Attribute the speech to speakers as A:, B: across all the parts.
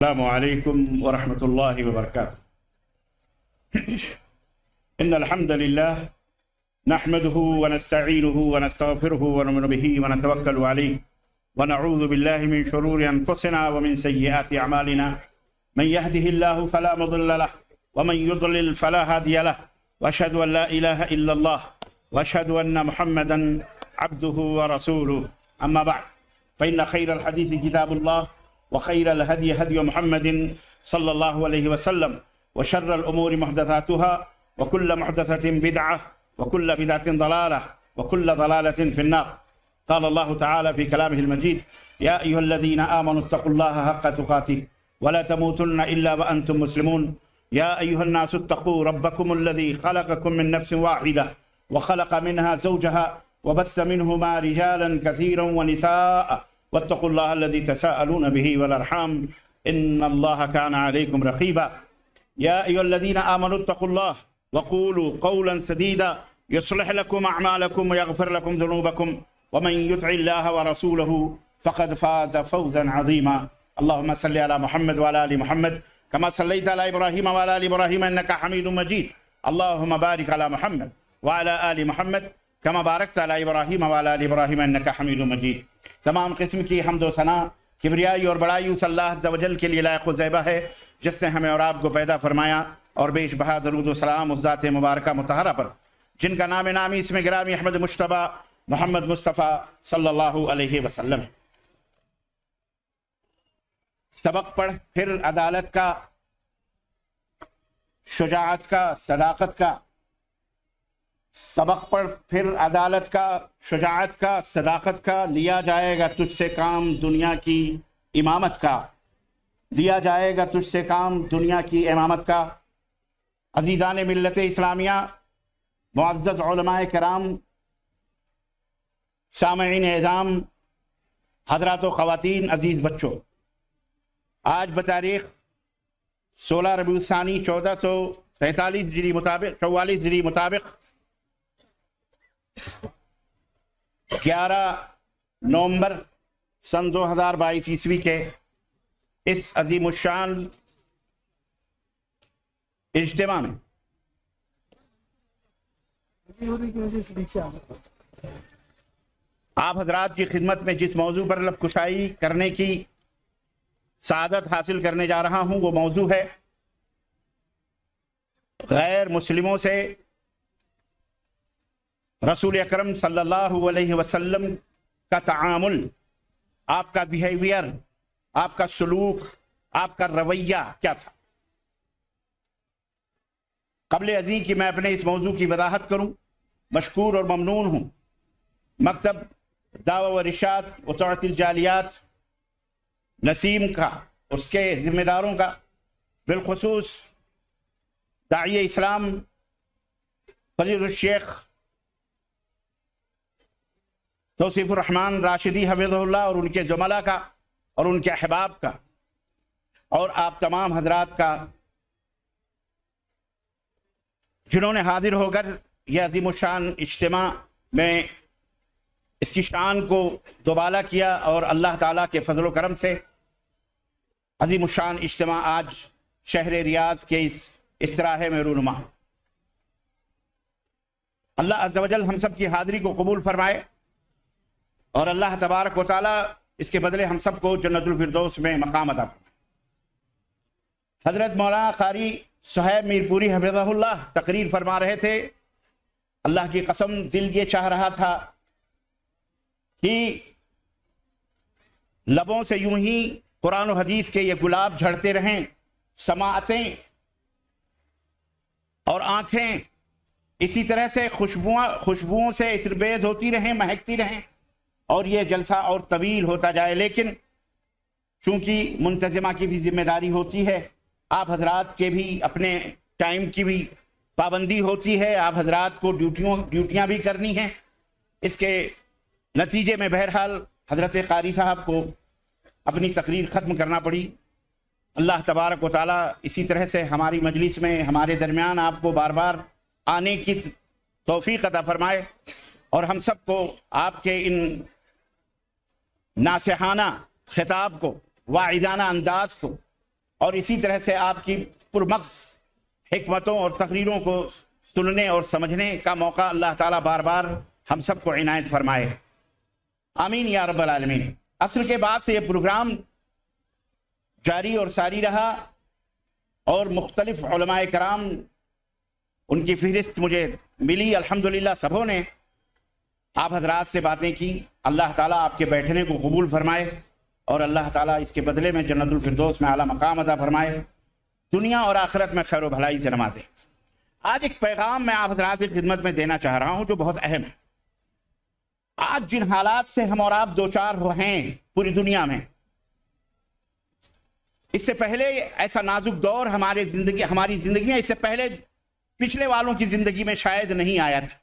A: السلام علیکم ورحمۃ اللہ وبرکاتہ۔ ان الحمد للہ نحمده ونستعینه ونستغفره ونؤمن به ونتوکل علیہ ونعوذ باللہ من شرور انفسنا ومن سیئات اعمالنا من يهده الله فلا مضل له ومن يضلل فلا هادي له واشهد ان لا اله الا الله واشهد ان محمدا عبده ورسوله اما بعد فان خير الحديث كتاب الله وخير الهدي هدي محمد صلى الله عليه وسلم وشر الأمور محدثاتها وكل محدثة بدعة وكل بدعة ضلالة وكل ضلالة في النار. قال الله تعالى في كلامه المجيد: يا أيها الذين آمنوا اتقوا الله حق تقاته ولا تموتن إلا وأنتم مسلمون. يا أيها الناس اتقوا ربكم الذي خلقكم من نفس واحدة وخلق منها زوجها وبث منهما رجالا كثيرا ونساء واتقوا الله الذي تساءلون به والأرحام إن الله كان عليكم رقيبا. يا أيها الذين آمنوا اتقوا الله وقولوا قولا سديدا يصلح لكم أعمالكم ويغفر لكم ذنوبكم ومن يطع الله ورسوله فقد فاز فوزا عظيما. اللهم صل على محمد وعلى آل محمد كما صليت على إبراهيم وعلى آل إبراهيم إنك حميد مجيد. اللهم بارك على محمد وعلى آل محمد كما باركت على إبراهيم وعلى آل إبراهيم إنك حميد مجيد. تمام قسم کی حمد و ثنا کبریائی اور بڑائی اس اللہ عز و جل کے لیے لائق و زیبہ ہے جس نے ہمیں اور آپ کو پیدا فرمایا، اور بیش بہا درود و سلام اس ذات مبارکہ مطہرہ پر جن کا نام نامی اسم گرامی احمد مجتبیٰ محمد مصطفیٰ صلی اللہ علیہ وسلم ہے۔ سبق پڑھ پھر عدالت کا، شجاعت کا، صداقت کا۔ سبق پڑھ پھر عدالت کا، شجاعت کا، صداقت کا، لیا جائے گا تجھ سے کام دنیا کی امامت کا، لیا جائے گا تجھ سے کام دنیا کی امامت کا۔ عزیزان ملت اسلامیہ، معزز علماء کرام، سامعین اعظام، حضرات و خواتین، عزیز بچوں، آج بتاریخ 16 ربیع الثانی 1443 ہجری مطابق 44 ہجری مطابق 11 نومبر سن 2022 عیسوی کے اس عظیم الشان اجتماع میں آپ حضرات کی خدمت میں جس موضوع پر لب کشائی کرنے کی سعادت حاصل کرنے جا رہا ہوں وہ موضوع ہے غیر مسلموں سے رسول اکرم صلی اللہ علیہ وسلم کا تعامل، آپ کا بیہیویئر، آپ کا سلوک، آپ کا رویہ کیا تھا۔ قبل ازیں کہ میں اپنے اس موضوع کی وضاحت کروں، مشکور اور ممنون ہوں مکتب دعوہ و ارشاد و توعیۃ الجالیات نسیم کا، اس کے ذمہ داروں کا، بالخصوص داعی اسلام فضیلۃ الشیخ توصیف الرحمن راشدی حفظہ اللہ اور ان کے زملاء کا اور ان کے احباب کا اور آپ تمام حضرات کا جنہوں نے حاضر ہو کر یہ عظیم الشان اجتماع میں اس کی شان کو دوبالا کیا، اور اللہ تعالیٰ کے فضل و کرم سے عظیم الشان اجتماع آج شہر ریاض کے اس استراحے میں رونما۔ اللہ عز و جل ہم سب کی حاضری کو قبول فرمائے، اور اللہ تبارک و تعالیٰ اس کے بدلے ہم سب کو جنت الفردوس میں مقام عطا فرمائے۔ حضرت مولانا قاری صہیب میرپوری حفظہ اللہ تقریر فرما رہے تھے۔ اللہ کی قسم دل یہ چاہ رہا تھا کہ لبوں سے یوں ہی قرآن و حدیث کے یہ گلاب جھڑتے رہیں، سماعتیں اور آنکھیں اسی طرح سے خوشبوؤں سے عطربیز ہوتی رہیں، مہکتی رہیں، اور یہ جلسہ اور طویل ہوتا جائے، لیکن چونکہ منتظمہ کی بھی ذمہ داری ہوتی ہے، آپ حضرات کے بھی اپنے ٹائم کی بھی پابندی ہوتی ہے، آپ حضرات کو ڈیوٹیاں بھی کرنی ہیں۔ اس کے نتیجے میں بہرحال حضرت قاری صاحب کو اپنی تقریر ختم کرنا پڑی۔ اللہ تبارک و تعالیٰ اسی طرح سے ہماری مجلس میں ہمارے درمیان آپ کو بار بار آنے کی توفیق عطا فرمائے، اور ہم سب کو آپ کے ان ناصحانہ خطاب کو، واعظانہ انداز کو اور اسی طرح سے آپ کی پرمغز حکمتوں اور تقریروں کو سننے اور سمجھنے کا موقع اللہ تعالیٰ بار بار ہم سب کو عنایت فرمائے، آمین یا رب العالمین۔ عصر کے بعد سے یہ پروگرام جاری اور ساری رہا اور مختلف علماء کرام، ان کی فہرست مجھے ملی، الحمدللہ سبوں نے آپ حضرات سے باتیں کی۔ اللہ تعالیٰ آپ کے بیٹھنے کو قبول فرمائے اور اللہ تعالیٰ اس کے بدلے میں جنت الفردوس میں اعلیٰ مقام عطا فرمائے، دنیا اور آخرت میں خیر و بھلائی سے نوازے۔ آج ایک پیغام میں آپ حضرات کی خدمت میں دینا چاہ رہا ہوں جو بہت اہم ہے۔ آج جن حالات سے ہم اور آپ دوچار ہیں پوری دنیا میں، اس سے پہلے ایسا نازک دور ہماری زندگی میں اس سے پہلے پچھلے والوں کی زندگی میں شاید نہیں آیا تھا۔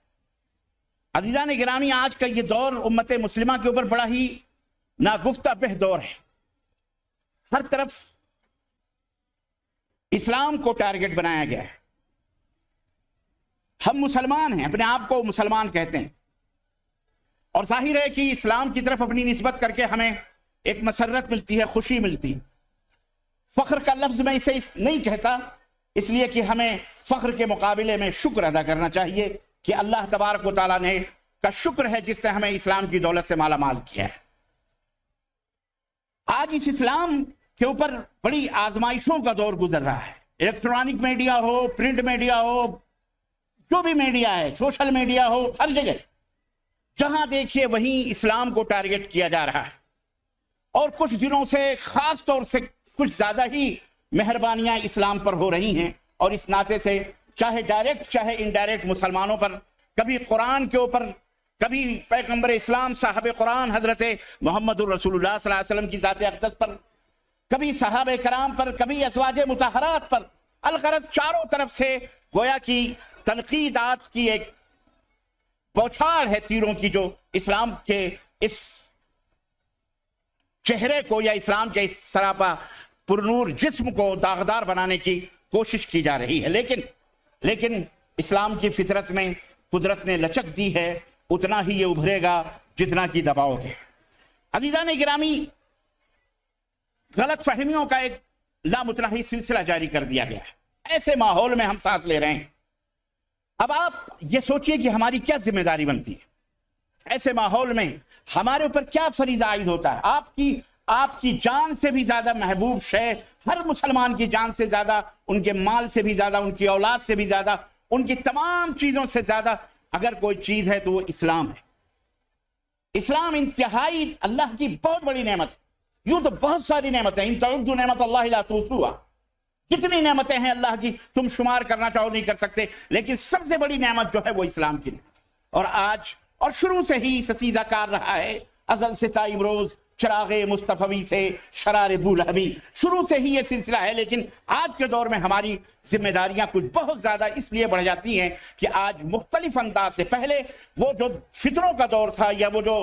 A: عزیزان گرامی، آج کا یہ دور امت مسلمہ کے اوپر بڑا ہی ناگفتہ بہ دور ہے۔ ہر طرف اسلام کو ٹارگٹ بنایا گیا ہے۔ ہم مسلمان ہیں، اپنے آپ کو مسلمان کہتے ہیں، اور ظاہر ہے کہ اسلام کی طرف اپنی نسبت کر کے ہمیں ایک مسرت ملتی ہے، خوشی ملتی ہے۔ فخر کا لفظ میں اسے نہیں کہتا، اس لیے کہ ہمیں فخر کے مقابلے میں شکر ادا کرنا چاہیے کہ اللہ تبارک و تعالیٰ نے کا شکر ہے جس نے ہمیں اسلام کی دولت سے مالا مال کیا ہے۔ آج اس اسلام کے اوپر بڑی آزمائشوں کا دور گزر رہا ہے۔ الیکٹرانک میڈیا ہو، پرنٹ میڈیا ہو، جو بھی میڈیا ہے، سوشل میڈیا ہو، ہر جگہ جہاں دیکھیے وہیں اسلام کو ٹارگٹ کیا جا رہا ہے، اور کچھ دنوں سے خاص طور سے کچھ زیادہ ہی مہربانیاں اسلام پر ہو رہی ہیں، اور اس ناطے سے چاہے ڈائریکٹ چاہے انڈائریکٹ مسلمانوں پر، کبھی قرآن کے اوپر، کبھی پیغمبر اسلام صاحب قرآن حضرت محمد الرسول اللہ صلی اللہ علیہ وسلم کی ذات اقدس پر، کبھی صحابہ کرام پر، کبھی ازواج مطہرات پر، الغرض چاروں طرف سے گویا کی تنقیدات کی ایک بوچھاڑ ہے تیروں کی، جو اسلام کے اس چہرے کو یا اسلام کے اس سراپا پرنور جسم کو داغدار بنانے کی کوشش کی جا رہی ہے۔ لیکن اسلام کی فطرت میں قدرت نے لچک دی ہے، اتنا ہی یہ ابھرے گا جتنا کی دباؤ گے۔ عزیزان گرامی، غلط فہمیوں کا ایک لامتناہی سلسلہ جاری کر دیا گیا ہے۔ ایسے ماحول میں ہم سانس لے رہے ہیں۔ اب آپ یہ سوچئے کہ ہماری کیا ذمہ داری بنتی ہے؟ ایسے ماحول میں ہمارے اوپر کیا فریضہ عائد ہوتا ہے؟ آپ کی جان سے بھی زیادہ محبوب شے، ہر مسلمان کی جان سے زیادہ، ان کے مال سے بھی زیادہ، ان کی اولاد سے بھی زیادہ، ان کی تمام چیزوں سے زیادہ اگر کوئی چیز ہے تو وہ اسلام ہے۔ اسلام انتہائی اللہ کی بہت بڑی نعمت ہے۔ یوں تو بہت ساری نعمتیں، ان تعدوا نعمت اللہ لا تحصوها، جتنی نعمتیں ہیں اللہ کی تم شمار کرنا چاہو نہیں کر سکتے، لیکن سب سے بڑی نعمت جو ہے وہ اسلام کی نعمت۔ اور آج اور شروع سے ہی ستیزہ کار رہا ہے، ازل سے تا امروز، چراغ مصطفی سے شرار بولہبی، شروع سے ہی یہ سلسلہ ہے۔ لیکن آج کے دور میں ہماری ذمہ داریاں کچھ بہت زیادہ اس لیے بڑھ جاتی ہیں کہ آج مختلف انداز سے، پہلے وہ جو فتنوں کا دور تھا یا وہ جو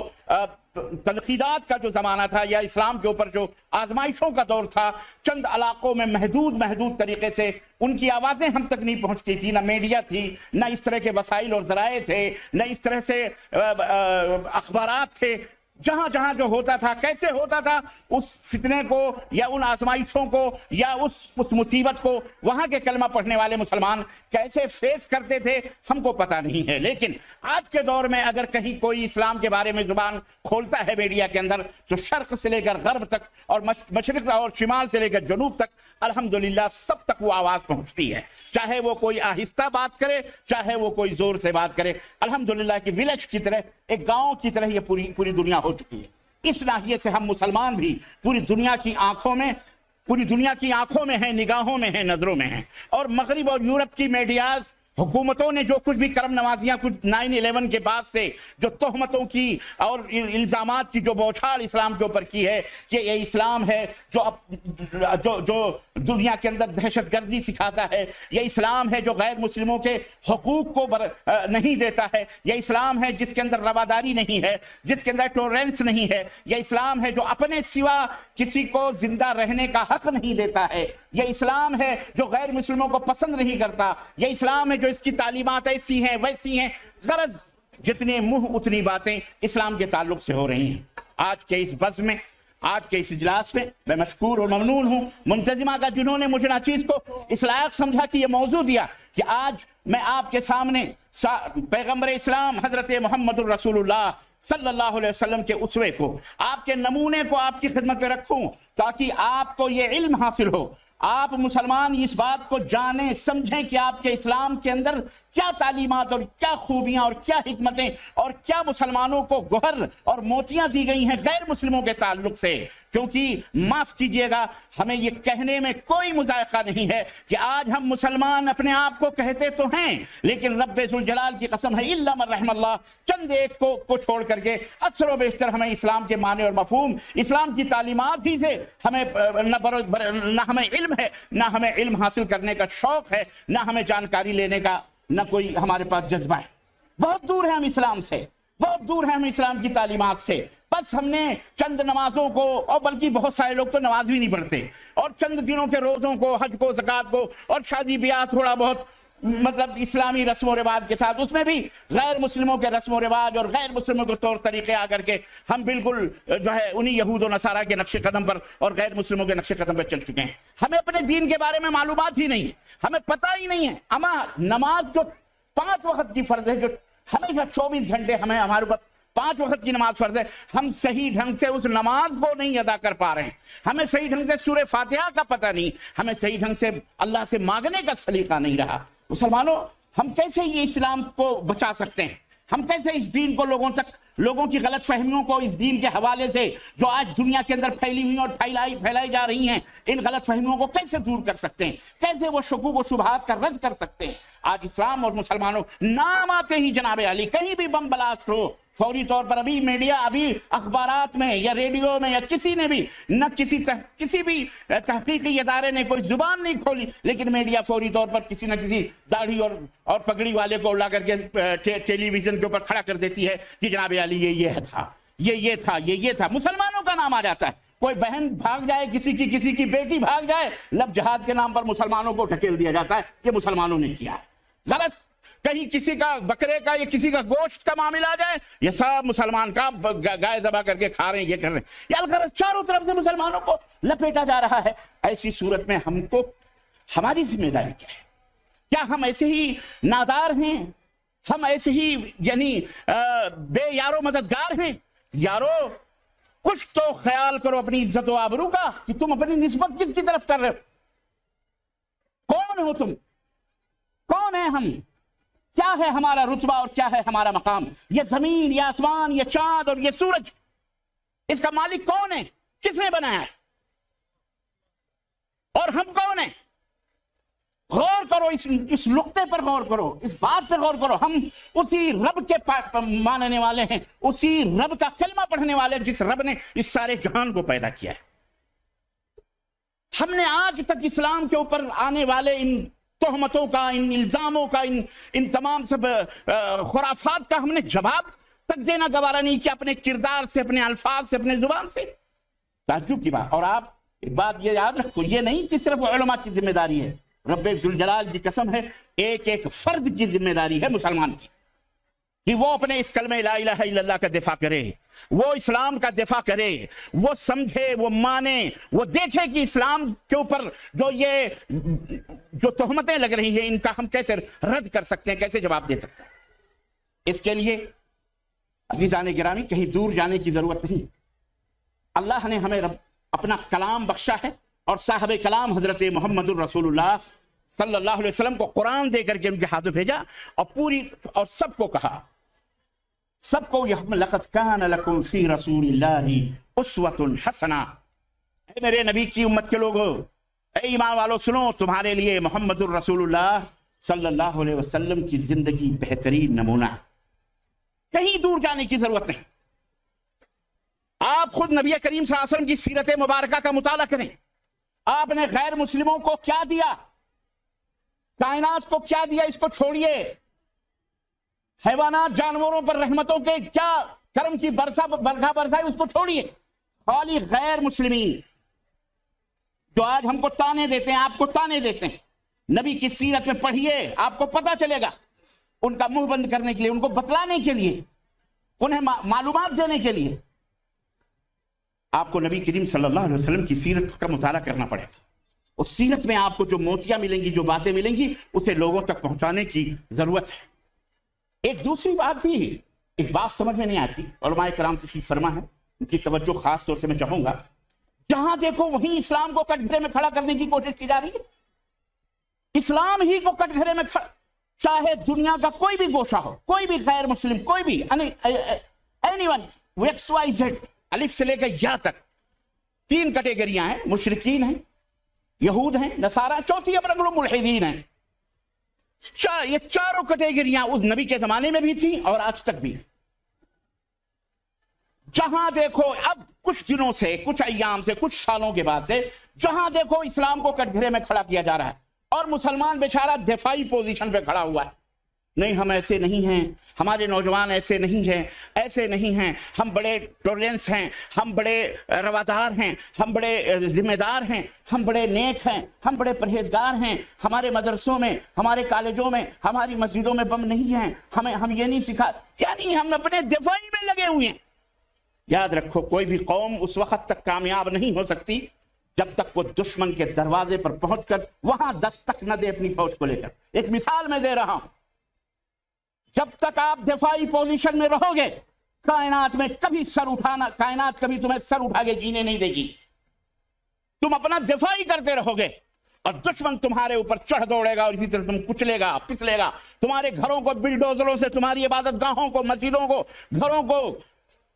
A: تنقیدات کا جو زمانہ تھا یا اسلام کے اوپر جو آزمائشوں کا دور تھا، چند علاقوں میں محدود طریقے سے ان کی آوازیں ہم تک نہیں پہنچتی تھی، نہ میڈیا تھی، نہ اس طرح کے وسائل اور ذرائع تھے، نہ اس طرح سے اخبارات تھے۔ جہاں جہاں جو ہوتا تھا، کیسے ہوتا تھا، اس فتنے کو یا ان آزمائشوں کو یا اس مصیبت کو وہاں کے کلمہ پڑھنے والے مسلمان کیسے فیس کرتے تھے، ہم کو پتہ نہیں ہے۔ لیکن آج کے دور میں اگر کہیں کوئی اسلام کے بارے میں زبان کھولتا ہے میڈیا کے اندر، تو شرق سے لے کر غرب تک اور مشرق اور شمال سے لے کر جنوب تک الحمدللہ سب تک وہ آواز پہنچتی ہے، چاہے وہ کوئی آہستہ بات کرے، چاہے وہ کوئی زور سے بات کرے۔ الحمدللہ کی ولیج کی طرح، ایک گاؤں کی طرح یہ پوری دنیا ہو چکی ہے۔ اس ناحیے سے ہم مسلمان بھی پوری دنیا کی آنکھوں میں ہیں، نگاہوں میں ہیں، نظروں میں ہیں۔ اور مغرب اور یورپ کی میڈیاز، حکومتوں نے جو کچھ بھی کرم نوازیاں کچھ 9/11 کے بعد سے جو تہمتوں کی اور الزامات کی جو بوچھاڑ اسلام کے اوپر کی ہے کہ یہ اسلام ہے جو دنیا کے اندر دہشت گردی سکھاتا ہے، یہ اسلام ہے جو غیر مسلموں کے حقوق کو نہیں دیتا ہے، یہ اسلام ہے جس کے اندر رواداری نہیں ہے، جس کے اندر ٹولرنس نہیں ہے، یہ اسلام ہے جو اپنے سوا کسی کو زندہ رہنے کا حق نہیں دیتا ہے، یہ اسلام ہے جو غیر مسلموں کو پسند نہیں کرتا، یہ اسلام ہے جو اس کی تعلیمات ایسی ہیں ویسی ہیں۔ غرض جتنے منہ اتنی باتیں اسلام کے تعلق سے ہو رہی ہیں۔ آج کے اس بز میں آج کے اس اجلاس میں مشکور اور ممنون ہوں منتظمہ کا، جنہوں نے مجھے ناچیز کو اس لائق سمجھا کہ یہ موضوع دیا کہ آج میں آپ کے سامنے پیغمبر اسلام حضرت محمد الرسول اللہ صلی اللہ علیہ وسلم کے اسوے کو، آپ کے نمونے کو آپ کی خدمت میں رکھوں تاکہ آپ کو یہ علم حاصل ہو، آپ مسلمان اس بات کو جانیں سمجھیں کہ آپ کے اسلام کے اندر کیا تعلیمات اور کیا خوبیاں اور کیا حکمتیں اور کیا مسلمانوں کو گوہر اور موتیاں دی گئی ہیں غیر مسلموں کے تعلق سے۔ کیونکہ معاف کیجئے گا، ہمیں یہ کہنے میں کوئی مذائقہ نہیں ہے کہ آج ہم مسلمان اپنے آپ کو کہتے تو ہیں، لیکن رب ذوالجلال کی قسم ہے الا من رحم اللہ، چند ایک کو چھوڑ کر کے اکثر و بیشتر ہمیں اسلام کے معنی اور مفہوم، اسلام کی تعلیمات ہی سے ہمیں نہ ہمیں علم ہے، نہ ہمیں علم حاصل کرنے کا شوق ہے، نہ ہمیں جانکاری لینے کا نہ کوئی ہمارے پاس جذبہ ہے۔ بہت دور ہیں ہم اسلام سے، بہت دور ہیں ہم اسلام کی تعلیمات سے۔ بس ہم نے چند نمازوں کو، اور بلکہ بہت سارے لوگ تو نماز بھی نہیں پڑھتے، اور چند دنوں کے روزوں کو، حج کو، زکوٰۃ کو، اور شادی بیاہ تھوڑا بہت مطلب اسلامی رسم و رواج کے ساتھ، اس میں بھی غیر مسلموں کے رسم و رواج اور غیر مسلموں کے طور طریقے آ کر کے ہم بالکل جو ہے انہی یہود و نصارہ کے نقش قدم پر اور غیر مسلموں کے نقش قدم پر چل چکے ہیں۔ ہمیں اپنے دین کے بارے میں معلومات ہی نہیں ہے، ہمیں پتہ ہی نہیں ہے۔ اما نماز جو 5 وقت کی فرض ہے، جو ہمیشہ 24 گھنٹے ہمیں ہمارے اوپر 5 وقت کی نماز فرض ہے، ہم صحیح ڈھنگ سے اس نماز کو نہیں ادا کر پا رہے ہیں، ہمیں صحیح ڈھنگ سے سورہ فاتحہ کا پتہ نہیں، ہمیں صحیح ڈھنگ سے اللہ سے مانگنے کا سلیقہ نہیں رہا۔ مسلمانوں، ہم کیسے یہ اسلام کو بچا سکتے ہیں؟ ہم کیسے اس دین کو لوگوں کی غلط فہمیوں کو اس دین کے حوالے سے جو آج دنیا کے اندر پھیلی ہوئی اور پھیلائی جا رہی ہیں، ان غلط فہمیوں کو کیسے دور کر سکتے ہیں؟ کیسے وہ شکوک و شبہات کا رد کر سکتے ہیں؟ آج اسلام اور مسلمانوں نام آتے ہی جناب علی کہیں بھی بم بلاسٹ ہو، فوری طور پر ابھی میڈیا، ابھی اخبارات میں یا ریڈیو میں یا کسی نے بھی نہ کسی بھی تحقیقی ادارے نے کوئی زبان نہیں کھولی، لیکن میڈیا فوری طور پر کسی نہ کسی داڑھی اور پگڑی والے کو لا کر کے ٹیلی ویژن کے اوپر کھڑا کر دیتی ہے کہ جناب علی یہ تھا، مسلمانوں کا نام آ جاتا ہے۔ کوئی بہن بھاگ جائے، کسی کی بیٹی بھاگ جائے، لب جہاد کے نام پر مسلمانوں کو ڈھکیل دیا جاتا ہے کہ مسلمانوں نے کیا ہے غلط۔ کہیں کسی کا بکرے کا یا کسی کا گوشت کا معاملہ آ جائے، یہ سب مسلمان کا گائے ذبح کر کے کھا رہے ہیں، یہ کر رہے ہیں، یا الغرض چاروں طرف سے مسلمانوں کو لپیٹا جا رہا ہے۔ ایسی صورت میں ہماری ذمہ داری کیا ہے؟ کیا ہم ایسے ہی نادار ہیں؟ ہم ایسے ہی یعنی بے یارو مددگار ہیں؟ یارو کچھ تو خیال کرو اپنی عزت و آبرو کا کہ تم اپنی نسبت کس کی طرف کر رہے ہو؟ کون ہو تم؟ کون ہے ہم؟ کیا ہے ہمارا رتبہ اور کیا ہے ہمارا مقام؟ یہ زمین، یہ آسمان، یہ چاند اور یہ سورج، اس کا مالک کون ہے؟ کس نے بنایا ہے؟ اور ہم کون ہیں؟ غور کرو، اس نقطے پر غور کرو، اس بات پر غور کرو۔ ہم اسی رب کے ماننے والے ہیں، اسی رب کا کلمہ پڑھنے والے، جس رب نے اس سارے جہان کو پیدا کیا ہے۔ ہم نے آج تک اسلام کے اوپر آنے والے ان تہمتوں کا، ان الزاموں کا، ان تمام سب خرافات کا ہم نے جواب تک دینا گوارا نہیں کیا، اپنے کردار سے، اپنے الفاظ سے، اپنے زبان سے۔ تعجب کی بات۔ اور آپ ایک بات یہ یاد رکھو، یہ نہیں کہ صرف علماء کی ذمہ داری ہے، رب ذوالجلال کی قسم ہے ایک فرد کی ذمہ داری ہے مسلمان کی، کہ وہ اپنے اس کلمہ لا الہ الا اللہ کا دفاع کرے، وہ اسلام کا دفاع کرے، وہ سمجھے، وہ مانے، وہ دیکھے کہ اسلام کے اوپر جو تہمتیں لگ رہی ہیں ان کا ہم کیسے رد کر سکتے ہیں، کیسے جواب دے سکتے ہیں۔ اس کے لیے عزیزان گرامی کہیں دور جانے کی ضرورت نہیں، اللہ نے ہمیں اپنا کلام بخشا ہے، اور صاحب کلام حضرت محمد الرسول اللہ صلی اللہ علیہ وسلم کو قرآن دے کر کے ان کے ہاتھوں بھیجا، اور سب کو کہا، سب کو لقد کان لکم فی رسول اللہ اسوۃ حسنہ، اے میرے نبی کی امت کے لوگوں، اے ایمان والو سنو، تمہارے لیے محمد الرسول اللہ صلی اللہ علیہ وسلم کی زندگی بہترین نمونہ، کہیں دور جانے کی ضرورت نہیں۔ آپ خود نبی کریم صلی اللہ علیہ وسلم کی سیرت مبارکہ کا مطالعہ کریں، آپ نے غیر مسلموں کو کیا دیا، کائنات کو کیا دیا، اس کو چھوڑیے، حیوانات جانوروں پر رحمتوں کے کیا کرم کی برکھا برسائی، اس کو چھوڑیے، خالی غیر مسلمین جو آج ہم کو تانے دیتے ہیں، آپ کو تانے دیتے ہیں، نبی کی سیرت میں پڑھیے، آپ کو پتہ چلے گا، ان کا منہ بند کرنے کے لیے، ان کو بتلانے کے لیے، انہیں معلومات دینے کے لیے۔ آپ کو نبی کریم صلی اللہ علیہ وسلم کی سیرت کا مطالعہ کرنا پڑے گا. اس سیرت میں آپ کو جو موتیاں ملیں گی، جو باتیں ملیں گی، اسے لوگوں تک پہنچانے کی ضرورت ہے. ایک دوسری بات بھی، ایک بات سمجھ میں نہیں آتی، علماء کرام تشریف فرما ہے، ان کی توجہ خاص طور سے میں چاہوں گا. جہاں دیکھو وہیں اسلام کو کٹگرے میں کھڑا کرنے کی کوشش کی جا رہی ہے. اسلام ہی کو کٹگرے میں چاہے دنیا کا کوئی بھی گوشہ ہو، کوئی بھی غیر مسلم، کوئی بھی any one X Y Z, الف سے لے کے یا تک 3 کیٹیگریاں ہیں: مشرکین ہیں، یہود ہیں، نصارہ، چوتھی اب رجل ملحدین ہیں. یہ چاروں کیٹیگریاں اس نبی کے زمانے میں بھی تھیں اور آج تک بھی. جہاں دیکھو اب کچھ دنوں سے، کچھ ایام سے، کچھ سالوں کے بعد سے جہاں دیکھو اسلام کو کٹگرے میں کھڑا کیا جا رہا ہے اور مسلمان بیچارہ دفاعی پوزیشن پہ کھڑا ہوا ہے. نہیں، ہم ایسے نہیں ہیں، ہمارے نوجوان ایسے نہیں ہیں، ایسے نہیں ہیں، ہم بڑے ٹولرنس ہیں، ہم بڑے روادار ہیں، ہم بڑے ذمہ دار ہیں، ہم بڑے نیک ہیں، ہم بڑے پرہیزگار ہیں، ہمارے مدرسوں میں، ہمارے کالجوں میں، ہماری مسجدوں میں بم نہیں ہیں، ہم یہ نہیں سکھا، یعنی ہم اپنے دفاعی میں لگے ہوئے ہیں. یاد رکھو، کوئی بھی قوم اس وقت تک کامیاب نہیں ہو سکتی جب تک وہ دشمن کے دروازے پر پہنچ کر وہاں دستک نہ دے اپنی فوج کو لے کر. ایک مثال میں دے رہا ہوں، جب تک آپ دفاعی پوزیشن میں رہو گے، کائنات میں کبھی سر اٹھانا، کائنات کبھی تمہیں سر اٹھا کے جینے نہیں دے گی. تم اپنا دفاعی کرتے رہو گے اور دشمن تمہارے اوپر چڑھ دوڑے گا اور اسی طرح تم کچلے گا، پسلے گا. تمہارے گھروں کو بلڈوزروں سے، تمہاری عبادت گاہوں کو، مسجدوں کو، گھروں کو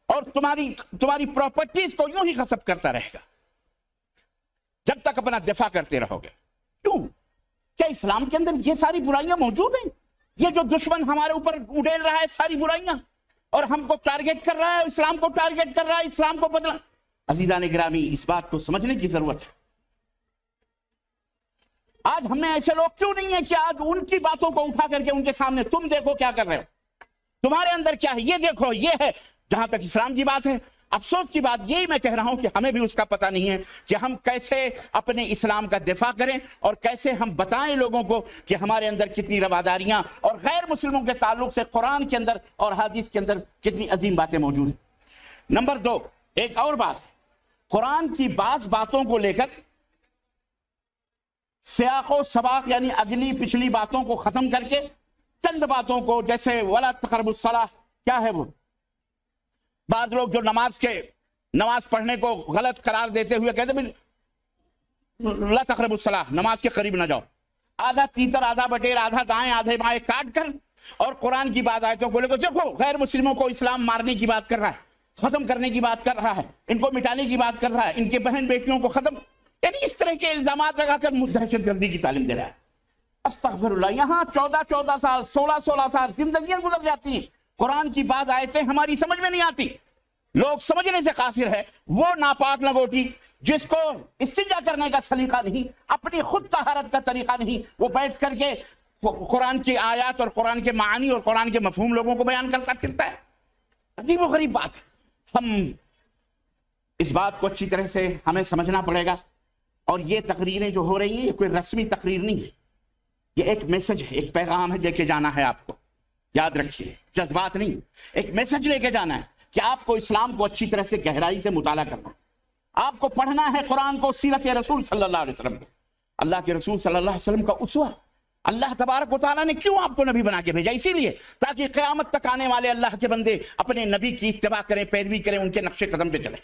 A: اور تمہاری پراپرٹیز کو یوں ہی غصب کرتا رہے گا جب تک اپنا دفاع کرتے رہو گے. کیوں؟ کیا اسلام کے اندر یہ ساری برائیاں موجود ہیں؟ یہ جو دشمن ہمارے اوپر اڈیل رہا ہے ساری برائیاں اور ہم کو ٹارگٹ کر رہا ہے، اسلام کو ٹارگٹ کر رہا ہے، اسلام کو بدلا. عزیزان گرامی، اس بات کو سمجھنے کی ضرورت ہے. آج ہم میں ایسے لوگ کیوں نہیں ہیں کہ آج ان کی باتوں کو اٹھا کر کے ان کے سامنے تم دیکھو کیا کر رہے ہو، تمہارے اندر کیا ہے، یہ دیکھو، یہ ہے. جہاں تک اسلام کی بات ہے، افسوس کی بات یہی میں کہہ رہا ہوں کہ ہمیں بھی اس کا پتہ نہیں ہے کہ ہم کیسے اپنے اسلام کا دفاع کریں اور کیسے ہم بتائیں لوگوں کو کہ ہمارے اندر کتنی رواداریاں اور غیر مسلموں کے تعلق سے قرآن کے اندر اور حدیث کے اندر کتنی عظیم باتیں موجود ہیں. نمبر 2، ایک اور بات ہے، قرآن کی بعض باتوں کو لے کر سیاق و سباق یعنی اگلی پچھلی باتوں کو ختم کر کے چند باتوں کو، جیسے وَلَا تَقْرَبُوا الصَّلَاةَ، کیا ہے وہ؟ بعض لوگ جو نماز پڑھنے کو غلط قرار دیتے ہوئے کہتے ہیں لا تقربوا الصلاۃ، نماز کے قریب نہ جاؤ. آدھا تیتر، آدھا بٹیر، آدھا دائیں آدھے بائیں کاٹ کر اور قرآن کی بات آیتوں کو لے کر دیکھو غیر مسلموں کو اسلام مارنے کی بات کر رہا ہے، ختم کرنے کی بات کر رہا ہے، ان کو مٹانے کی بات کر رہا ہے، ان کے بہن بیٹیوں کو ختم، یعنی اس طرح کے الزامات لگا کر دہشت گردی کی تعلیم دے رہا ہے. استغفر اللہ. یہاں 14 سال 16 سال زندگیاں گزر جاتی ہیں، قرآن کی بعض آیتیں ہماری سمجھ میں نہیں آتی. لوگ سمجھنے سے قاصر ہے. وہ ناپاک لنگوٹی جس کو استنجا کرنے کا سلیقہ نہیں، اپنی خود طہارت کا طریقہ نہیں، وہ بیٹھ کر کے قرآن کی آیات اور قرآن کے معانی اور قرآن کے مفہوم لوگوں کو بیان کرتا پھرتا ہے. عجیب و غریب بات ہے. ہم اس بات کو اچھی طرح سے ہمیں سمجھنا پڑے گا. اور یہ تقریریں جو ہو رہی ہیں یہ کوئی رسمی تقریر نہیں ہے، یہ ایک میسج ہے، ایک پیغام ہے، لے کے جانا ہے آپ کو. یاد رکھیے، جذبات نہیں، ایک میسج لے کے جانا ہے کہ آپ کو اسلام کو اچھی طرح سے گہرائی سے مطالعہ کرنا ہے. آپ کو پڑھنا ہے قرآن کو، سیرت رسول صلی اللہ علیہ وسلم کو. اللہ کے رسول صلی اللہ علیہ وسلم کا اسوہ اللہ تبارک و تعالیٰ نے کیوں آپ کو نبی بنا کے بھیجا؟ اسی لیے تاکہ قیامت تک آنے والے اللہ کے بندے اپنے نبی کی اتباع کریں، پیروی کریں، ان کے نقش قدم پہ چلیں.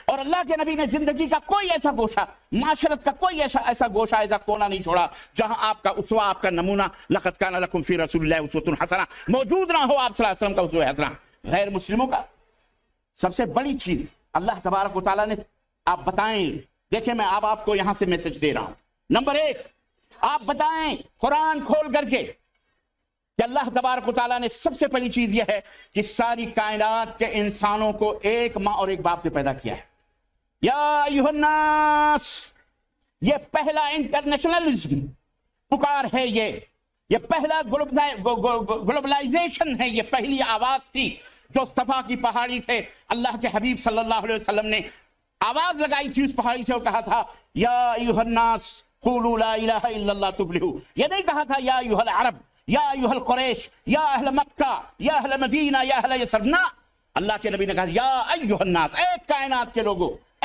A: اور اللہ کے نبی نے زندگی کا کوئی ایسا گوشہ، معاشرت کا کوئی ایسا گوشہ، ایسا کونا نہیں چھوڑا جہاں آپ کا اسوہ، آپ کا نمونہ لقد کان لکم فی رسول اللہ اسوۃ حسنہ موجود نہ ہو. آپ صلی اللہ علیہ وسلم کا اسوہ حسنہ. غیر مسلموں کا سب سے بڑی چیز اللہ تبارک و تعالیٰ نے، آپ بتائیں، دیکھیں میں اب آپ کو یہاں سے میسج دے رہا ہوں. نمبر 1، آپ بتائیں قرآن کھول کر کے کہ اللہ تبارک و تعالیٰ نے سب سے پہلی چیز یہ ہے کہ ساری کائنات کے انسانوں کو ایک ماں اور ایک باپ سے پیدا کیا ہے. یا ایھا الناس، یہ پہلا انٹرنیشنلزم پکار ہے، یہ پہلا گلوبلائزیشن ہے، یہ پہلی آواز تھی جو صفا کی پہاڑی سے اللہ کے حبیب صلی اللہ علیہ وسلم نے آواز لگائی تھی اس پہاڑی سے اور کہا تھا یا ایھا الناس قولوا لا الہ الا اللہ تفلحوا. یہ نہیں کہا تھا یا ایھا العرب، یا ایھا القریش، یا اہل مکہ، یا اہل مدینہ، یا اہل یثرب. اللہ کے نبی نے کہا یا ایھا الناس، اے کائنات کے لوگوں،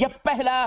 A: یہ پہلا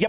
A: یہ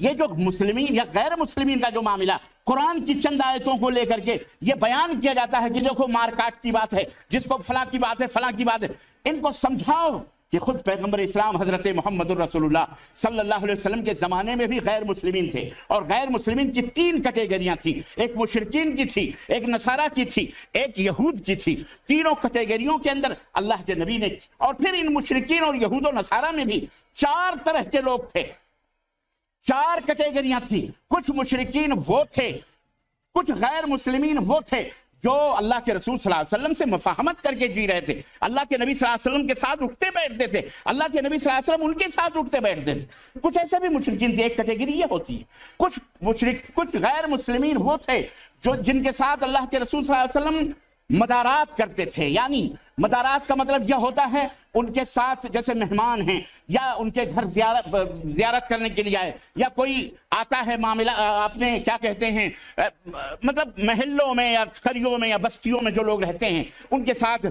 A: یہ جو مسلمین یا غیر مسلمین کا جو معاملہ قرآن کی چند آیتوں کو لے کر کے یہ بیان کیا جاتا ہے کہ دیکھو مار کاٹ کی بات ہے، جس کو فلاں کی بات ہے، فلاں کی بات ہے، ان کو سمجھاؤ کہ خود پیغمبر اسلام حضرت محمد الرسول اللہ صلی اللہ علیہ وسلم کے زمانے میں بھی غیر مسلمین تھے، اور غیر مسلمین کی 3 کیٹیگریاں تھیں، ایک مشرکین کی تھی، ایک نصارہ کی تھی، ایک یہود کی تھی۔ تینوں کیٹیگریوں کے اندر اللہ کے نبی نے، اور پھر ان مشرکین اور یہود و نصارہ میں بھی 4 طرح کے لوگ تھے، 4 کیٹیگریاں تھیں۔ کچھ مشرکین وہ تھے، کچھ غیر مسلمین وہ تھے جو اللہ کے رسول صلی اللہ علیہ وسلم سے مفاہمت کر کے جی رہے تھے، اللہ کے نبی صلی اللہ علیہ وسلم کے ساتھ اٹھتے بیٹھتے تھے، اللہ کے نبی صلی اللہ علیہ وسلم ان کے ساتھ اٹھتے بیٹھتے تھے۔ کچھ ایسے بھی مشرکین تھے، ایک کیٹیگری یہ ہوتی ہے۔ کچھ غیر مسلمین وہ تھے جو جن کے ساتھ اللہ کے رسول صلی اللہ علیہ وسلم مدارات کرتے تھے، یعنی مدارات کا مطلب یہ ہوتا ہے ان کے ساتھ جیسے مہمان ہیں یا ان کے گھر زیارت کرنے کے لیے آئے، یا کوئی آتا ہے معاملہ اپنے کیا کہتے ہیں مطلب محلوں میں یا قریوں میں یا بستیوں میں جو لوگ رہتے ہیں ان کے ساتھ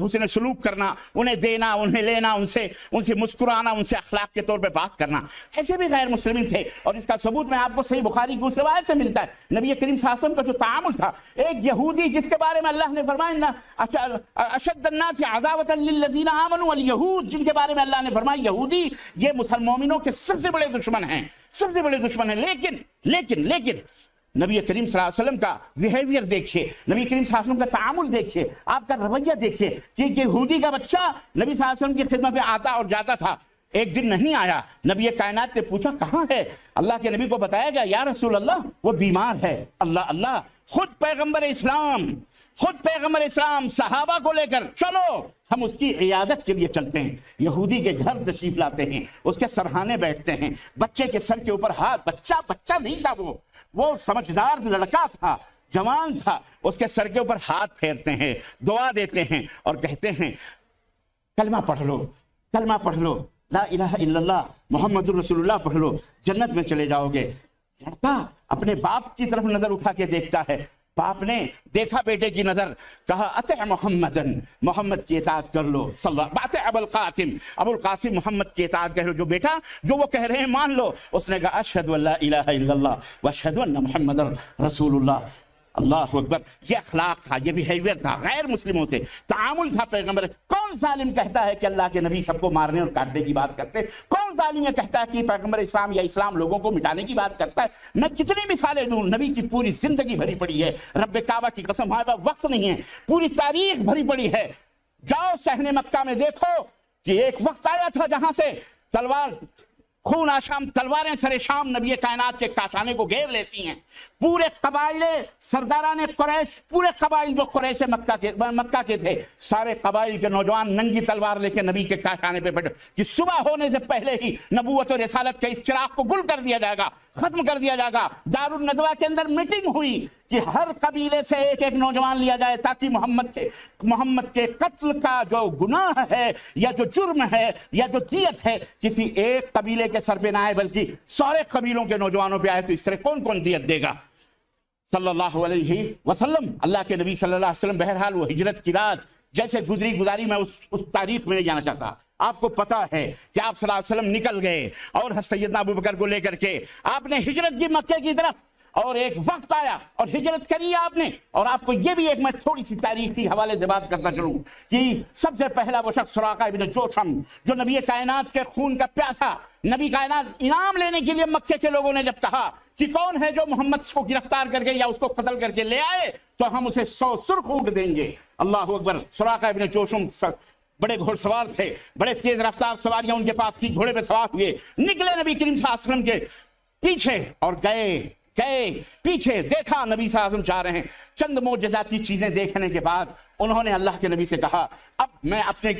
A: حسن سلوک کرنا، انہیں دینا، انہیں لینا، ان سے مسکرانا، ان سے اخلاق کے طور پہ بات کرنا، ایسے بھی غیر مسلمین تھے۔ اور اس کا ثبوت میں آپ کو صحیح بخاری کی اس روایت سے ملتا ہے، نبی کریم صلی اللہ علیہ وسلم کا جو تعامل تھا، ایک یہودی جس کے بارے میں اللہ نے فرمایا اشد الناس عداوۃ للذین آمنوا والیہود، جن کے بارے میں اللہ نے فرمایا یہودی یہ مومنوں کے سب سے بڑے دشمن ہیں، سب سے بڑے دشمن ہیں۔ لیکن نبی کریم صلی اللہ علیہ وسلم کا بیہیویئر دیکھیے، نبی کریم صلی اللہ علیہ وسلم کا تعامل دیکھیے، آپ کا رویہ دیکھیے کہ یہودی کا بچہ نبی صلی اللہ علیہ وسلم کی خدمت میں آتا اور جاتا تھا۔ ایک دن نہیں آیا، نبی کائنات نے پوچھا کہاں ہے؟ اللہ کے نبی کو بتایا گیا یا رسول اللہ وہ بیمار ہے۔ اللہ خود پیغمبر اسلام صحابہ کو لے کر چلو ہم اس کی عیادت کے لیے چلتے ہیں، یہودی کے گھر تشریف لاتے ہیں، اس کے سرہانے بیٹھتے ہیں، بچے کے سر کے اوپر ہاتھ، بچہ نہیں تھا، وہ سمجھدار لڑکا تھا، جوان تھا، اس کے سر کے اوپر ہاتھ پھیرتے ہیں، دعا دیتے ہیں اور کہتے ہیں کلمہ پڑھ لو، لا الہ الا اللہ محمد الرسول اللہ پڑھ لو، جنت میں چلے جاؤ گے۔ لڑکا اپنے باپ کی طرف نظر اٹھا کے دیکھتا ہے، باپ نے دیکھا بیٹے کی نظر، کہا اطع محمدن، محمد کی اطاعت کر لو، اطع ابو القاسم محمد کی اطاعت کر لو، جو بیٹا جو وہ کہہ رہے ہیں مان لو۔ اس نے کہا اشہد ان لا الہ الا اللہ واشہد ان محمد رسول اللہ۔ اللہ اکبر، یہ اخلاق تھا، یہ بیہیویئر تھا، غیر مسلموں سے تعامل تھا پیغمبر۔ کون ظالم کہتا ہے کہ اللہ کے نبی سب کو مارنے اور کاٹنے کی بات کرتے؟ کون ظالم یہ کہتا ہے کہ پیغمبر اسلام یا اسلام لوگوں کو مٹانے کی بات کرتا ہے؟ میں کتنی مثالیں دوں، نبی کی پوری زندگی بھری پڑی ہے، رب کعبہ کی قسم ہمارے پاس وقت نہیں ہے، پوری تاریخ بھری پڑی ہے۔ جاؤ صحن مکہ میں دیکھو کہ ایک وقت آیا تھا جہاں سے خون آشام تلواریں سر شام نبی کائنات کے کاشانے کو گھیر لیتی ہیں، پورے قبائل سرداران قریش، پورے قبائل جو قریش مکہ کے تھے، سارے قبائل کے نوجوان ننگی تلوار لے کے نبی کے کاشانے پہ بیٹھے کہ صبح ہونے سے پہلے ہی نبوت و رسالت کے اس چراغ کو گل کر دیا جائے گا، ختم کر دیا جائے گا۔ دارالندوہ کے اندر میٹنگ ہوئی کہ ہر قبیلے سے ایک نوجوان لیا جائے تاکہ محمد کے قتل کا جو گناہ ہے یا جو جرم ہے یا جو دیت ہے کسی ایک قبیلے کے سر پہ نہ آئے بلکہ سارے قبیلوں کے نوجوانوں پہ آئے، تو اس طرح کون دیت دے گا؟ صلی اللہ علیہ وسلم، اللہ کے نبی صلی اللہ علیہ وسلم۔ بہرحال وہ ہجرت کی رات جیسے گزاری میں اس تاریخ میں نہیں جانا چاہتا۔ آپ کو پتا ہے کہ آپ صلی اللہ علیہ وسلم نکل گئے اور سیدنا ابو بکر کو لے کر کے آپ نے ہجرت کی مکے کی طرف، اور ایک وقت آیا اور ہجرت کری آپ نے۔ اور آپ کو یہ بھی ایک میں تھوڑی سی تاریخی حوالے سے بات کرتا چلوں کہ سب سے پہلا وہ شخص سراقہ ابن جوشم جو نبی کائنات کے خون کا پیاسا، نبی کائنات انعام لینے کے لیے مکے کے لوگوں نے جب کہا کہ کون ہے جو محمد کو گرفتار کر کے یا اس کو قتل کر کے لے آئے تو ہم اسے 100 سرخ اونٹ دیں گے۔ اللہ اکبر، سراقہ ابن جوشم بڑے گھوڑ سوار تھے، بڑے تیز رفتار سواریاں ان کے پاس تھی، گھوڑے پہ سوار ہوئے نکلے نبی کریم صلی اللہ علیہ وسلم کے پیچھے اور گئے پیچھے، دیکھا نبی صلی اللہ علیہ وسلم جا رہے ہیں۔ چند معجزاتی چیزیں دیکھنے کے بعد انہوں نے اللہ کے نبی سے کہا اب میں اپنے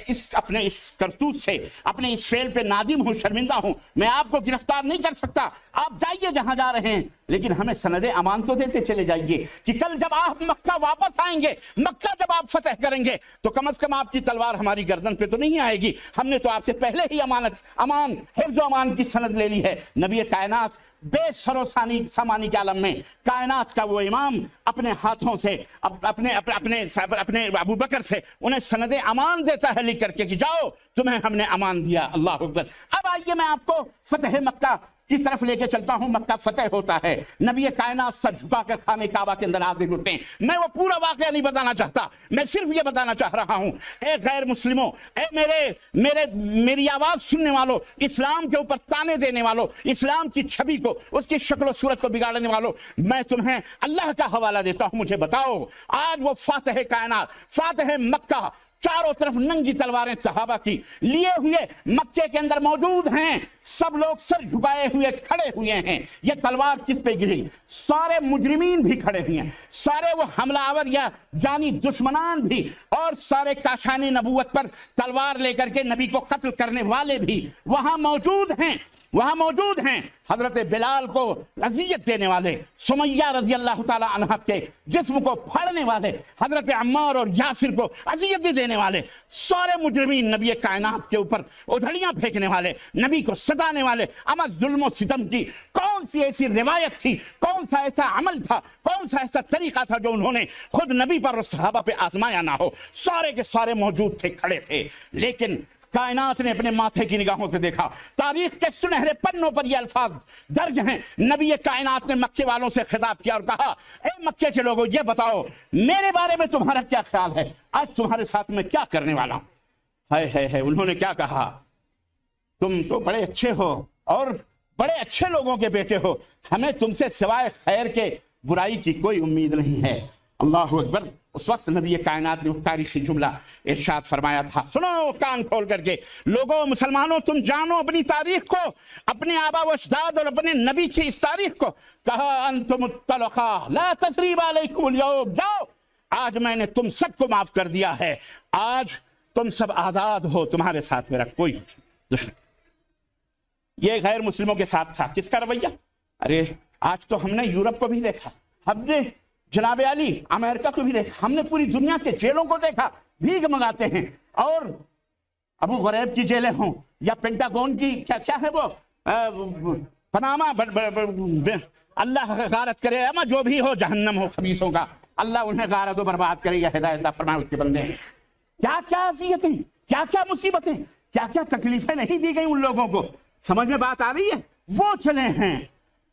A: اس کرتوت سے، اپنے اس فعل پہ نادم ہوں، شرمندہ ہوں، میں آپ کو گرفتار نہیں کر سکتا، آپ جائیے جہاں جا رہے ہیں، لیکن ہمیں سند امان تو دیتے چلے جائیے کہ کل جب آپ مکہ واپس آئیں گے، مکہ جب آپ فتح کریں گے تو کم از کم آپ کی تلوار ہماری گردن پہ تو نہیں آئے گی، ہم نے تو آپ سے پہلے ہی حفظ و امان کی سند لے لی ہے۔ نبی کائنات بے سر و سامانی کے عالم میں کائنات کا وہ امام اپنے ہاتھوں سے اپنے ابو بکر سے انہیں سند امان دیتا ہے لکھ کر کے کہ جاؤ تمہیں ہم نے امان دیا۔ اللہ اکبر۔ اب آئیے میں آپ کو فتح مکہ کی طرف لے کے چلتا ہوں، مکہ فتح ہوتا ہے، نبی کائنات سر جھکا کر خانہ کعبہ کے اندر حاضر ہوتے ہیں۔ میں وہ پورا واقعہ نہیں بتانا چاہتا، میں صرف یہ بتانا چاہ رہا ہوں، اے غیر مسلموں، اے میری آواز سننے والوں، اسلام کے اوپر تانے دینے والوں، اسلام کی چھبی کو، اس کی شکل و صورت کو بگاڑنے والوں، میں تمہیں اللہ کا حوالہ دیتا ہوں، مجھے بتاؤ آج وہ فاتح کائنات، فاتح مکہ، چاروں طرف ننگی تلواریں صحابہ کی لیے ہوئے مکے کے اندر موجود ہیں، سب لوگ سر جھکائے ہوئے کھڑے ہوئے ہیں۔ یہ تلوار کس پہ گری؟ سارے مجرمین بھی کھڑے ہوئے ہیں، سارے وہ حملہ آور یا جانی دشمنان بھی، اور سارے کاشان نبوت پر تلوار لے کر کے نبی کو قتل کرنے والے بھی وہاں موجود ہیں، وہاں موجود ہیں۔ حضرت بلال کو اذیت دینے والے، سمیہ رضی اللہ تعالی عنہ کے جسم کو پھاڑنے والے، حضرت عمار اور یاسر کو اذیت دینے والے، سارے مجرمین، نبی کائنات کے اوپر ادھڑیاں پھینکنے والے، نبی کو ستانے والے۔ اما ظلم و ستم کی کون سی ایسی روایت تھی، کون سا ایسا عمل تھا، کون سا ایسا طریقہ تھا جو انہوں نے خود نبی پر اور صحابہ پہ آزمایا نہ ہو؟ سارے کے سارے موجود تھے، کھڑے تھے، لیکن کائنات نے اپنے ماتھے کی نگاہوں سے دیکھا۔ تاریخ کے سنہرے پنوں پر یہ الفاظ درج ہیں، نبی کائنات نے مکے والوں سے خطاب کیا اور کہا، اے مکے کے لوگوں، یہ بتاؤ میرے بارے میں تمہارا کیا خیال ہے، آج تمہارے ساتھ میں کیا کرنے والا ہوں۔ ہے انہوں نے کیا کہا؟ تم تو بڑے اچھے ہو اور بڑے اچھے لوگوں کے بیٹے ہو، ہمیں تم سے سوائے خیر کے برائی کی کوئی امید نہیں ہے۔ اللہ اکبر۔ اس وقت نبی کائنات نے تاریخی جملہ ارشاد فرمایا تھا، سنو کان کھول کر کے، لوگوں مسلمانوں تم جانو اپنی تاریخ کو، اپنے آبا و اجداد اور اپنے نبی کی اس تاریخ کو۔ کہا انتم الطلقاء لا تثریب علیکم اليوم، جاؤ آج میں نے تم سب کو معاف کر دیا ہے، آج تم سب آزاد ہو، تمہارے ساتھ میرا کوئی دشمن۔ یہ غیر مسلموں کے ساتھ تھا، کس کا رویہ؟ ارے آج تو ہم نے یورپ کو بھی دیکھا، ہم نے جناب علی امریکہ کو بھی دیکھا، ہم نے پوری دنیا کے جیلوں کو دیکھا، بھیگ منگاتے ہیں، اور ابو غریب کی جیلیں ہوں یا پینٹاگون کی کیا ہے وہ پناما، اللہ غارت کرے، اما جو بھی ہو، جہنم ہو خبیثوں کا، اللہ انہیں غارت و برباد کرے یا ہدایت فرمائے اس کے بندے۔ کیا کیا اذیتیں، کیا کیا مصیبتیں، کیا کیا تکلیفیں نہیں دی گئی ان لوگوں کو، سمجھ میں بات آ رہی ہے؟ وہ چلے ہیں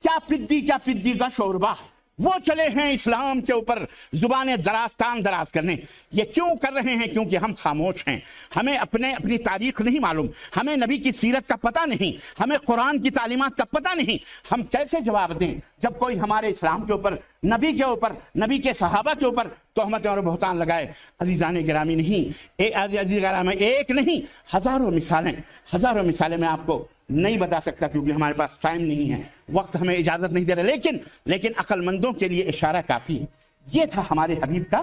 A: کیا پدی کا شوربہ، وہ چلے ہیں اسلام کے اوپر زبانیں تان دراز کرنے۔ یہ کیوں کر رہے ہیں؟ کیونکہ ہم خاموش ہیں، ہمیں اپنی تاریخ نہیں معلوم، ہمیں نبی کی سیرت کا پتہ نہیں، ہمیں قرآن کی تعلیمات کا پتہ نہیں۔ ہم کیسے جواب دیں جب کوئی ہمارے اسلام کے اوپر، نبی کے اوپر، نبی کے صحابہ کے اوپر تہمتیں اور بہتان لگائے؟ عزیزان گرامی، نہیں عزیز گرامی، ایک نہیں، ہزاروں مثالیں میں آپ کو نہیں بتا سکتا، کیونکہ ہمارے پاس ٹائم نہیں ہے، وقت ہمیں اجازت نہیں دے رہا، لیکن عقل مندوں کے لیے اشارہ کافی ہے۔ یہ تھا ہمارے حبیب کا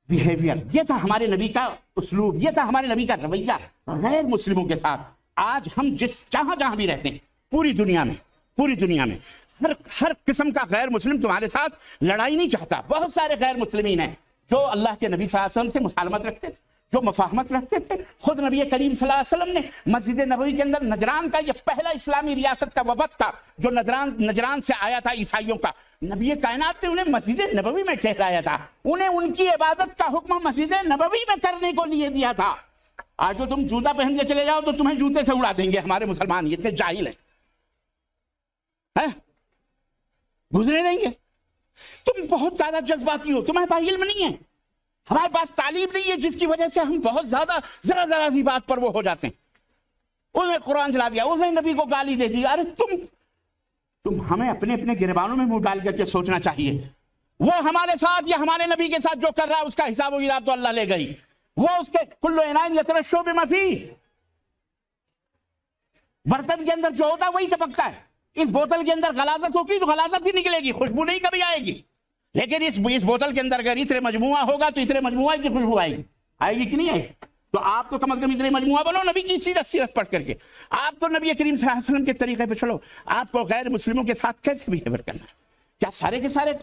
A: بیہیویئر، یہ تھا ہمارے نبی کا اسلوب، یہ تھا ہمارے نبی کا رویہ غیر مسلموں کے ساتھ۔ آج ہم جہاں بھی رہتے ہیں پوری دنیا میں ہر قسم کا غیر مسلم تمہارے ساتھ لڑائی نہیں چاہتا۔ بہت سارے غیر مسلمین ہیں جو اللہ کے نبی صلی اللہ علیہ وسلم سے مسالمت رکھتے تھے، جو مفاہمت رکھتے تھے۔ خود نبی کریم صلی اللہ علیہ وسلم نے مسجد نبوی کے اندر نجران کا، یہ پہلا اسلامی ریاست کا وفد تھا جو نجران سے آیا تھا عیسائیوں کا، نبی کائنات نے انہیں مسجد نبوی میں ٹھہرایا تھا، انہیں ان کی عبادت کا حکم مسجد نبوی میں کرنے کو لیے دیا تھا۔ آج جو تم جوتا پہن کے چلے جاؤ تو تمہیں جوتے سے اڑا دیں گے ہمارے مسلمان، یہ اتنے جاہل ہیں، گزرے نہیں گے۔ تم بہت زیادہ جذباتی ہو، تمہیں پاس علم نہیں ہے، ہمارے پاس تعلیم نہیں ہے، جس کی وجہ سے ہم بہت زیادہ ذرا سی بات پر وہ ہو جاتے ہیں۔ اس نے قرآن چلا دیا، اس نے نبی کو گالی دے دی۔ ارے تم ہمیں اپنے گریبانوں میں منہ ڈال کر کے سوچنا چاہیے، وہ ہمارے ساتھ یا ہمارے نبی کے ساتھ جو کر رہا ہے اس کا حساب و کتاب تو اللہ لے گئی، وہ اس کے کل اناء یترشح بما فیہ، برتن کے اندر جو ہوتا ہے وہی ٹپکتا ہے۔ اس بوتل کے اندر غلاظت ہوگی تو غلاظت ہی نکلے گی، خوشبو نہیں کبھی آئے گی۔ لیکن اس بوتل کے اندر اگر اتنے مجموعہ ہوگا تو اتنے مجموعہ کی خوشبو آئے گی کہ نہیں آئے گی؟ تو آپ تو کم از کم اتنے مجموعہ بنو نبی کی سیرت پڑھ کر کے، آپ تو نبی کریم صلی اللہ علیہ وسلم کے طریقے پہ چلو۔ آپ کو غیر مسلموں کے ساتھ کیسے بیہیور کرنا ہے؟ کیا سارے کے سارے؟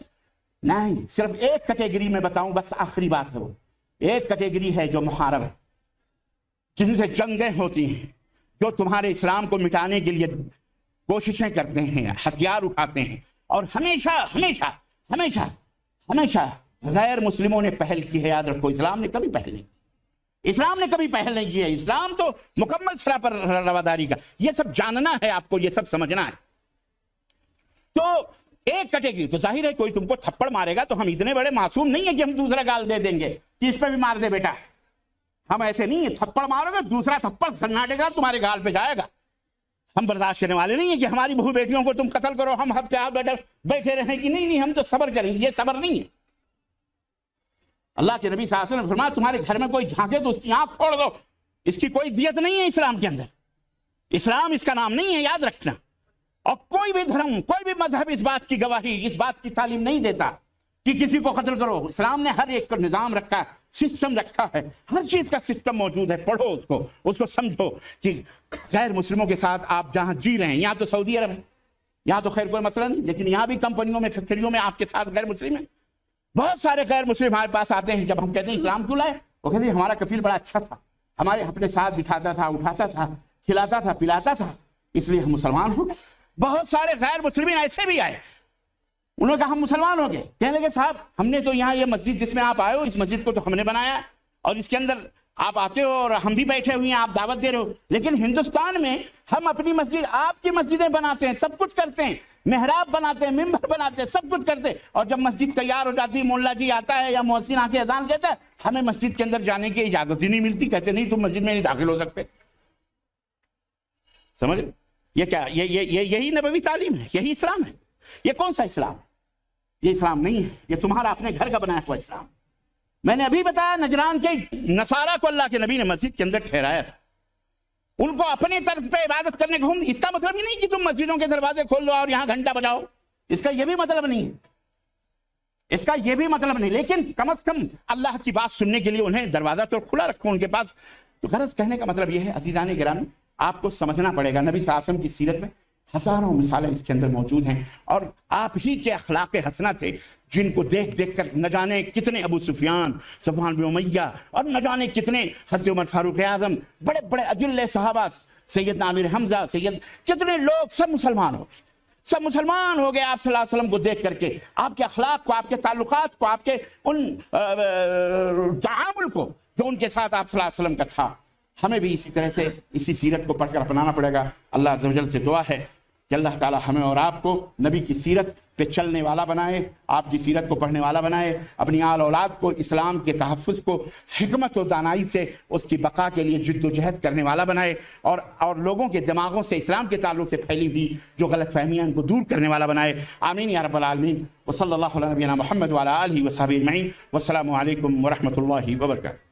A: نہیں، صرف ایک کیٹیگری میں بتاؤں، بس آخری بات ہے، وہ ایک کیٹیگری ہے جو محارب ہے، جن سے جنگیں ہوتی ہیں، جو تمہارے اسلام کو مٹانے کے لیے کوششیں کرتے ہیں، ہتھیار اٹھاتے ہیں، اور ہمیشہ غیر مسلموں نے پہل کی ہے۔ یاد رکھو، اسلام نے کبھی پہل نہیں، اسلام نے کبھی پہل نہیں کی ہے. اسلام تو مکمل سراپر رواداری کا. یہ سب جاننا ہے آپ کو, یہ سب سمجھنا ہے. تو ایک کٹیگری تو ظاہر ہے کوئی تم کو تھپڑ مارے گا تو ہم اتنے بڑے معصوم نہیں ہیں کہ ہم دوسرا گال دے دیں گے کہ اس پہ بھی مار دے بیٹا. ہم ایسے نہیں ہیں. تھپڑ مارو گے دوسرا تھپڑ سناٹے گا تمہارے گال پہ جائے گا. ہم برداشت کرنے والے نہیں ہیں کہ ہماری بہو بیٹیوں کو تم قتل کرو, ہم حق کے آپ بیٹھے رہیں کہ نہیں ہم تو صبر کریں گے. یہ صبر نہیں ہے. اللہ کے نبی صلی اللہ علیہ وسلم نے فرمایا تمہارے گھر میں کوئی جھانکے تو اس کی آنکھ پھوڑ دو. اس کی کوئی دیت نہیں ہے اسلام کے اندر. اسلام اس کا نام نہیں ہے, یاد رکھنا. اور کوئی بھی دھرم, کوئی بھی مذہب اس بات کی گواہی, اس بات کی تعلیم نہیں دیتا کہ کسی کو قتل کرو. اسلام نے ہر ایک کا نظام رکھا ہے, سسٹم رکھا ہے, ہر چیز کا سسٹم موجود ہے. پڑھو اس کو سمجھو کہ غیر مسلموں کے ساتھ آپ جہاں جی رہے ہیں, یہاں تو سعودی عرب ہے, یہاں تو خیر کوئی مسئلہ نہیں, لیکن یہاں بھی کمپنیوں میں فیکٹریوں میں آپ کے ساتھ غیر مسلم ہیں. بہت سارے غیر مسلم ہمارے پاس آتے ہیں. جب ہم کہتے ہیں اسلام کیوں لائے, وہ کہتے ہیں ہمارا کفیل بڑا اچھا تھا, ہمارے اپنے ساتھ بٹھاتا تھا, اٹھاتا تھا, کھلاتا تھا, پلاتا تھا, اس لیے ہم مسلمان ہو گئے. بہت سارے غیر مسلمین ایسے بھی آئے, انہوں نے کہا ہم مسلمان ہو گئے. کہنے لگے صاحب ہم نے تو یہاں یہ مسجد جس میں آپ آئے ہو, اس مسجد کو تو ہم نے بنایا اور اس کے اندر آپ آتے ہو اور ہم بھی بیٹھے ہوئے ہیں, آپ دعوت دے رہے ہو. لیکن ہندوستان میں ہم اپنی مسجد آپ کی مسجدیں بناتے ہیں, سب کچھ کرتے ہیں, محراب بناتے ہیں, ممبر بناتے ہیں, سب کچھ کرتے ہیں, اور جب مسجد تیار ہو جاتی ہے, مولا جی آتا ہے یا محسن آ کے اذان کہتا ہے, ہمیں مسجد کے اندر جانے کی اجازت ہی نہیں ملتی. کہتے نہیں تم مسجد میں نہیں داخل ہو سکتے. سمجھ یہ کیا, یہی نبوی تعلیم ہے, یہی اسلام ہے. یہ کون سا اسلام ہے؟ یہ اسلام نہیں ہے, یہ تمہارا اپنے گھر کا بنایا ہوا اسلام. میں نے ابھی بتایا نجران کے نصارہ کو اللہ کے نبی نے مسجد کے اندر ٹھہرایا تھا, ان کو اپنے طرف پہ عبادت کرنے کو. اس کا مطلب ہی نہیں کہ تم مسجدوں کے دروازے کھول دو اور یہاں گھنٹہ بجاؤ, اس کا یہ بھی مطلب نہیں ہے, اس کا یہ بھی مطلب نہیں. لیکن کم از کم اللہ کی بات سننے کے لیے انہیں دروازہ تو کھلا رکھو ان کے پاس. تو غرض کہنے کا مطلب یہ ہے عزیزان گرامی, آپ کو سمجھنا پڑے گا نبی صلی اللہ علیہ وسلم کی سیرت میں ہزاروں مثالیں اس کے اندر موجود ہیں, اور آپ ہی کے اخلاق حسنہ تھے جن کو دیکھ دیکھ کر نہ جانے کتنے ابو سفیان, صفوان بن امیہ, اور نہ جانے کتنے حضرت عمر فاروق اعظم, بڑے بڑے اجل صحابہ, سیدنا امیر حمزہ, کتنے لوگ سب مسلمان ہو گئے. سب مسلمان ہو گئے آپ صلی اللہ علیہ وسلم کو دیکھ کر کے, آپ کے اخلاق کو, آپ کے تعلقات کو, آپ کے ان تعامل کو جو ان کے ساتھ آپ صلی اللہ علیہ وسلم کا تھا. ہمیں بھی اسی طرح سے اسی سیرت کو پڑھ کر اپنانا پڑے گا. اللہ عز و جل سے دعا ہے کہ اللہ تعالی ہمیں اور آپ کو نبی کی سیرت پہ چلنے والا بنائے, آپ کی سیرت کو پڑھنے والا بنائے, اپنی آل اولاد کو اسلام کے تحفظ کو حکمت و دانائی سے اس کی بقا کے لیے جد و جہد کرنے والا بنائے, اور لوگوں کے دماغوں سے اسلام کے تعلق سے پھیلی ہوئی جو غلط فہمیاں ان کو دور کرنے والا بنائے. آمین یا رب العالمین. وصلی اللہ علی نبینا محمد وعلی آلہ وصحبہ اجمعین. والسلام علیکم ورحمۃ اللہ وبرکاتہ.